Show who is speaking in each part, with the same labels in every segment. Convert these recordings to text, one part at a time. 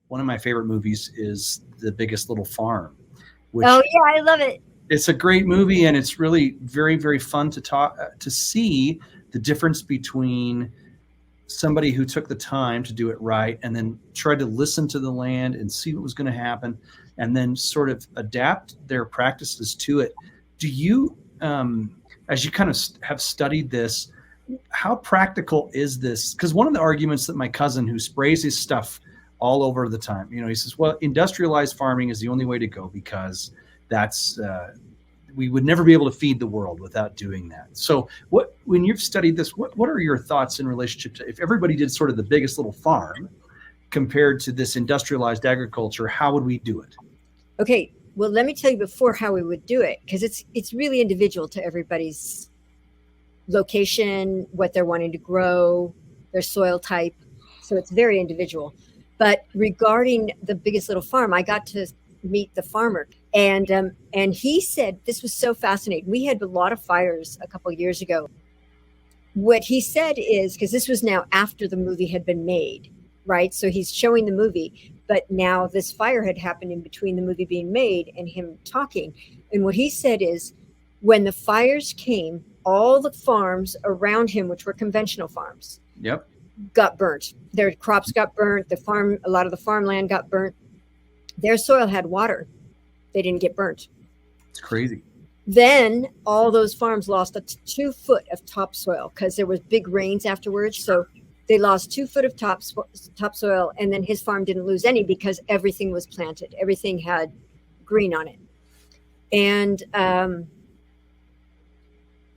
Speaker 1: one of my favorite movies is The Biggest Little Farm,
Speaker 2: Oh
Speaker 1: which
Speaker 2: yeah, I love it.
Speaker 1: it's a great movie, and it's really very, very fun to talk to see the difference between somebody who took the time to do it right and then tried to listen to the land and see what was going to happen and then sort of adapt their practices to it. Do you, as you kind of have studied this, how practical is this? Because one of the arguments that my cousin, who sprays his stuff all over the time, he says, well, industrialized farming is the only way to go because that's we would never be able to feed the world without doing that. So when you've studied this, what are your thoughts in relationship to if everybody did sort of the biggest little farm compared to this industrialized agriculture, how would we do it?
Speaker 2: Okay, well, let me tell you before how we would do it, because it's really individual to everybody's location, what they're wanting to grow, their soil type. So it's very individual. But regarding the biggest little farm, I got to meet the farmer, and he said this was so fascinating. We had a lot of fires a couple of years ago. What he said is, because this was now after the movie had been made, right? So he's showing the movie, but now this fire had happened in between the movie being made and him talking. And what he said is, when the fires came, all the farms around him, which were conventional farms,
Speaker 1: Yep.
Speaker 2: got burnt. Their crops got burnt. A lot of the farmland got burnt. Their soil had water. They didn't get burnt.
Speaker 1: It's crazy.
Speaker 2: Then all those farms lost 2 foot of topsoil because there was big rains afterwards. So they lost 2 foot of topsoil, and then his farm didn't lose any because everything was planted. Everything had green on it. And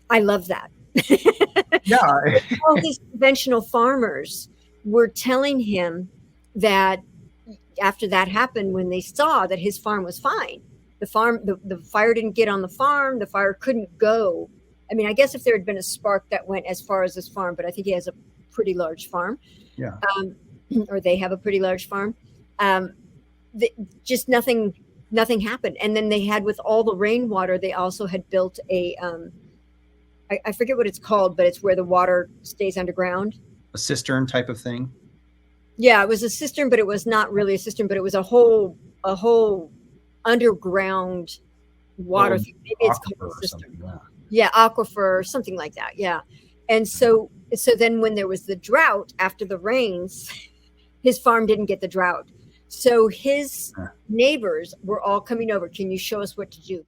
Speaker 2: I love that.
Speaker 1: Yeah.
Speaker 2: All these conventional farmers were telling him that after that happened, when they saw that his farm was fine, the fire didn't get on the farm, the fire couldn't go. I mean, I guess if there had been a spark that went as far as this farm, but I think he has a pretty large farm.
Speaker 1: Yeah.
Speaker 2: Or they have a pretty large farm. Just nothing happened. And then they had, with all the rainwater, they also had built a, I forget what it's called, but it's where the water stays underground.
Speaker 1: A cistern type of thing.
Speaker 2: Yeah, it was a cistern, but it was not really a cistern, but it was a whole underground water thing. Maybe it's called a cistern. Yeah, aquifer or something like that. Yeah. And so then when there was the drought after the rains, his farm didn't get the drought. So his neighbors were all coming over. Can you show us what to do?